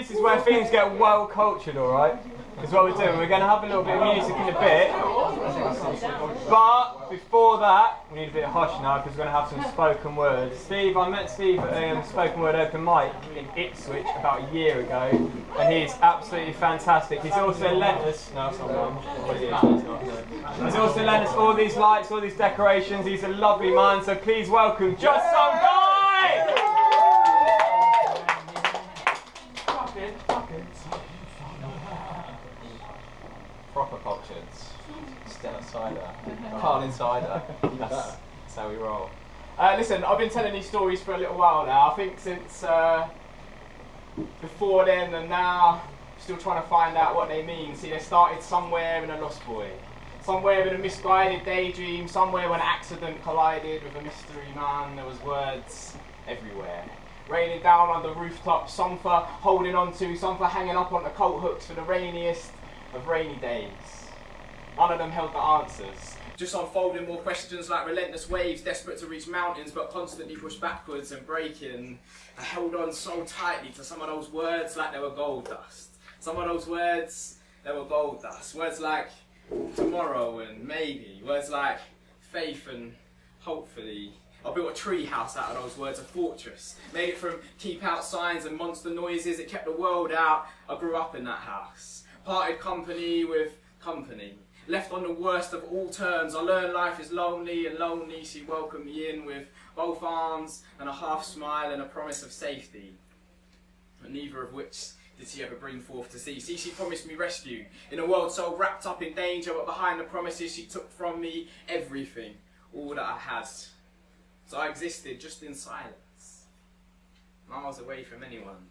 this is where things get well cultured, alright? Because what we're doing, we're going to have a little bit of music in a bit. But before that, we need a bit of hush now because we're going to have some spoken words. Steve, I met Steve at Spoken Word Open Mic in Ipswich about a year ago, and he's absolutely fantastic. He's also lent us, no, it's not one. He's also lent us all these lights, all these decorations. He's a lovely man, so please welcome JustSomeGuy! Proper cultures. Stella cider. Carlin cider. That's how we roll. Listen, I've been telling these stories for a little while now. I think since before then and now, still trying to find out what they mean. See, they started somewhere in a Lost Boy. Somewhere in a misguided daydream. Somewhere when an accident collided with a mystery man. There was words everywhere. Raining down on the rooftop, some for holding on to, some for hanging up on the coat hooks for the rainiest of rainy days. None of them held the answers. Just unfolding more questions like relentless waves, desperate to reach mountains but constantly pushed backwards and breaking. I held on so tightly to some of those words like they were gold dust. Some of those words, they were gold dust. Words like tomorrow and maybe. Words like faith and hopefully. I built a tree house out of those words, a fortress. Made it from keep out signs and monster noises. It kept the world out. I grew up in that house. Parted company with company. Left on the worst of all terms. I learned life is lonely and lonely. She welcomed me in with both arms and a half smile and a promise of safety. But neither of which did she ever bring forth to see. See, she promised me rescue. In a world so wrapped up in danger, but behind the promises she took from me everything. All that I had. So I existed just in silence, miles away from anyone,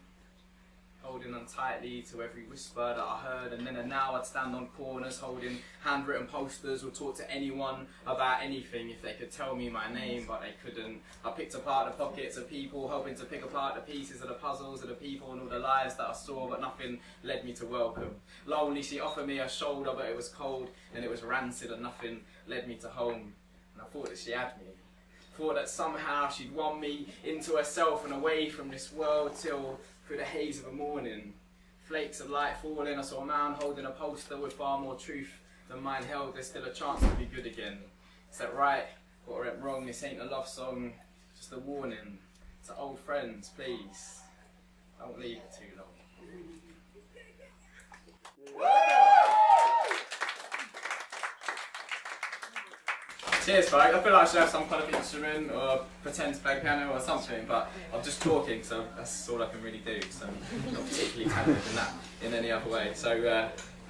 holding on tightly to every whisper that I heard, and then and now I'd stand on corners holding handwritten posters or talk to anyone about anything if they could tell me my name, but they couldn't. I picked apart the pockets of people, hoping to pick apart the pieces of the puzzles of the people and all the lives that I saw, but nothing led me to welcome. Lonely, she offered me a shoulder, but it was cold and it was rancid, and nothing led me to home. And I thought that she had me. Thought that somehow she'd won me into herself and away from this world till through the haze of a morning. Flakes of light falling, I saw a man holding a poster with far more truth than mine held. There's still a chance to be good again. Is that right? What went wrong? This ain't a love song, just a warning. To old friends, please, don't leave it too long. Cheers, folks. I feel like I should have some kind of instrument or pretend to play piano or something, but I'm just talking, so that's all I can really do. So I'm not particularly talented in that in any other way. So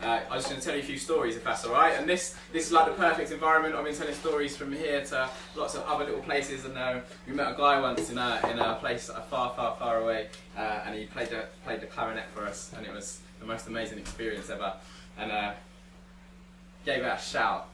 I'm just going to tell you a few stories, if that's all right. And this is like the perfect environment. I've been telling stories from here to lots of other little places. And we met a guy once in a place far, far, far away, and he played the clarinet for us, and it was the most amazing experience ever. And gave it a shout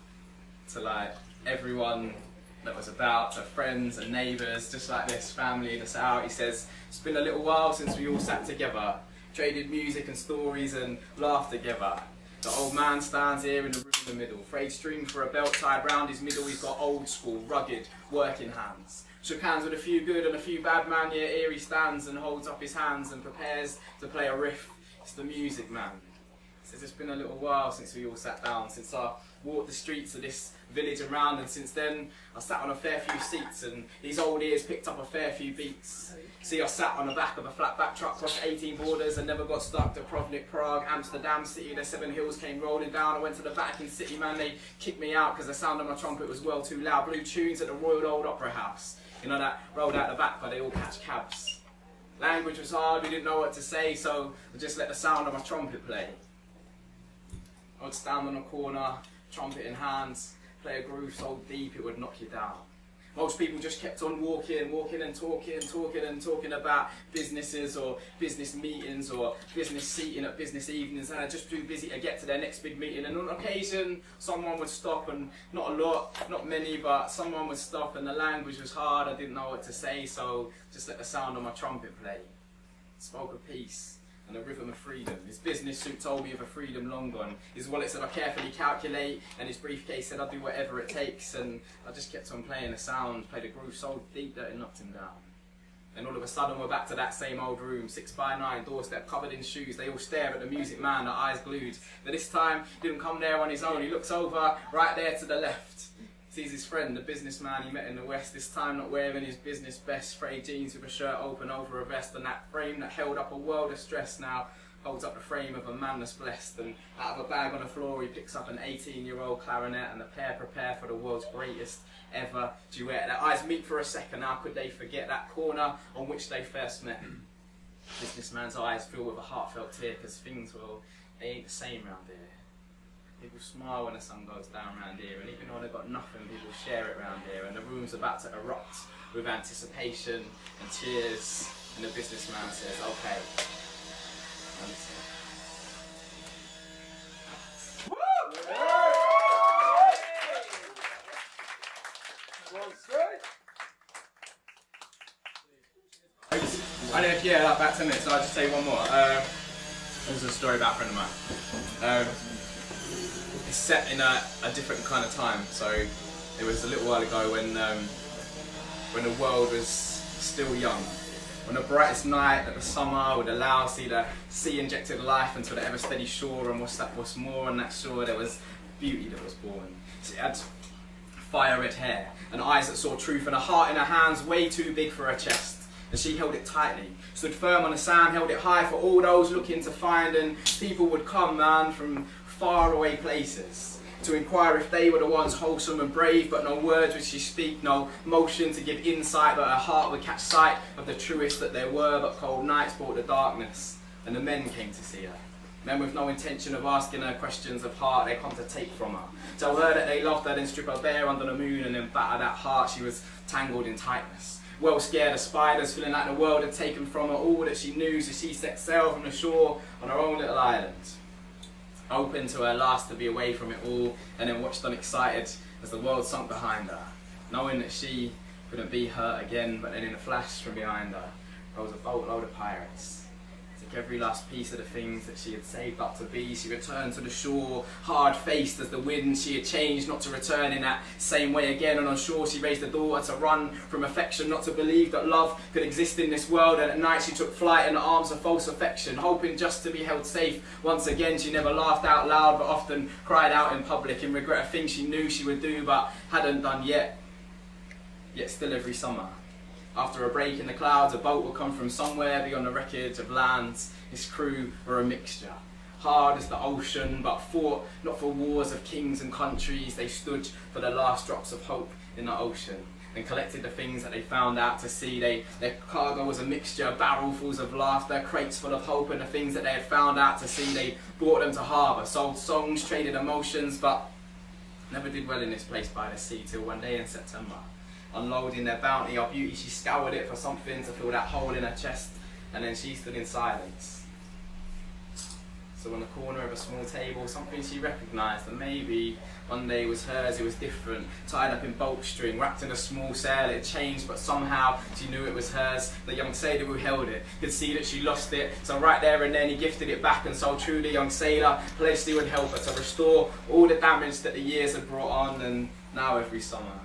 to like everyone that was about, to friends and neighbours, just like this family that's out. He says, it's been a little while since we all sat together, traded music and stories and laughed together. The old man stands here in the room in the middle, frayed string for a belt tied round his middle. He's got old school, rugged, working hands. Shook hands with a few good and a few bad man, yet here he stands and holds up his hands and prepares to play a riff. It's the music man. Says it's been a little while since we all sat down, since I walked the streets of this village and round, and since then I sat on a fair few seats and these old ears picked up a fair few beats. See, I sat on the back of a flatback truck, crossed 18 borders and never got stuck to Provnik, Prague, Amsterdam City. The 7 hills came rolling down. I went to the Vatican City, man, they kicked me out because the sound of my trumpet was well too loud. Blew tunes at the Royal Old Opera House, you know, that rolled out the back where they all catch cabs. Language was hard, we didn't know what to say, so I just let the sound of my trumpet play. I would stand on a corner, trumpet in hands, play a groove so deep it would knock you down. Most people just kept on walking and talking about businesses or business meetings or business seating at business evenings, and they're just too busy to get to their next big meeting. And on occasion, someone would stop, and not a lot, not many, but someone would stop, and the language was hard, I didn't know what to say, so just let the sound of my trumpet play. Spoke of peace and a rhythm of freedom. His business suit told me of a freedom long gone. His wallet said I carefully calculate, and his briefcase said I'll do whatever it takes, and I just kept on playing the sound, played a groove so deep that it knocked him down. And all of a sudden we're back to that same old room, 6x9, doorstep covered in shoes. They all stare at the music man, their eyes glued. But this time, he didn't come there on his own. He looks over, right there to the left. Sees his friend, the businessman he met in the West, this time not wearing his business best, frayed jeans with a shirt open over a vest, and that frame that held up a world of stress now holds up the frame of a man that's blessed. And out of a bag on the floor he picks up an 18-year-old clarinet, and the pair prepare for the world's greatest ever duet. Their eyes meet for a second. How could they forget that corner on which they first met? Businessman's eyes fill with a heartfelt tear, because things, well, they ain't the same round here. People smile when the sun goes down round here, and even though they've got nothing, people share it round here, and the room's about to erupt with anticipation and cheers, and the businessman says, okay. I don't know if, yeah, about 10 minutes, so I'll just say one more. This is a story about a friend of mine. It's set in a different kind of time, so it was a little while ago when the world was still young. On the brightest night of the summer would allow the sea injected life into the ever steady shore, and what's more on that shore there was beauty that was born. She had fire red hair and eyes that saw truth, and a heart in her hands way too big for her chest. And she held it tightly, stood firm on the sand, held it high for all those looking to find, and people would come, man, from far away places to inquire if they were the ones wholesome and brave, but no words would she speak, no motion to give insight, but her heart would catch sight of the truest that there were, but cold nights brought the darkness, and the men came to see her. Men with no intention of asking her questions of heart, they come to take from her. Tell her that they loved her, then strip her bare under the moon, and then batter that heart she was tangled in tightness. Well scared of spiders, feeling like the world had taken from her all that she knew, so she set sail from the shore on her own little island. Open to her last to be away from it all, and then watched unexcited as the world sunk behind her, knowing that she couldn't be hurt again. But then in a flash from behind her rose a boatload of pirates. Took every last piece of the things that she had saved up to be. She returned to the shore, hard-faced as the wind. She had changed not to return in that same way again, and on shore she raised a daughter to run from affection, not to believe that love could exist in this world. And at night she took flight in the arms of false affection, hoping just to be held safe once again. She never laughed out loud, but often cried out in public in regret of things she knew she would do but hadn't done yet. Yet still every summer, after a break in the clouds, a boat would come from somewhere beyond the wreckage of lands. Its crew were a mixture, hard as the ocean, but fought not for wars of kings and countries. They stood for the last drops of hope in the ocean, and collected the things that they found out to sea. Their cargo was a mixture, barrelfuls of laughter, crates full of hope, and the things that they had found out to sea, they brought them to harbour, sold songs, traded emotions, but never did well in this place by the sea, till one day in September, unloading their bounty, our beauty, she scoured it for something to fill that hole in her chest, and then she stood in silence. So on the corner of a small table, something she recognised, and maybe one day was hers. It was different, tied up in boat string, wrapped in a small sail. It had changed, but somehow she knew it was hers. The young sailor who held it could see that she lost it, so right there and then he gifted it back, and so true the young sailor pledged he would help her to restore all the damage that the years had brought on. And now every summer,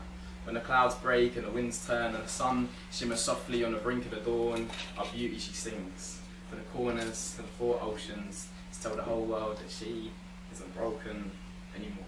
when the clouds break and the winds turn and the sun shimmers softly on the brink of the dawn, our beauty she sings, from the corners to the four oceans, to tell the whole world that she isn't broken anymore.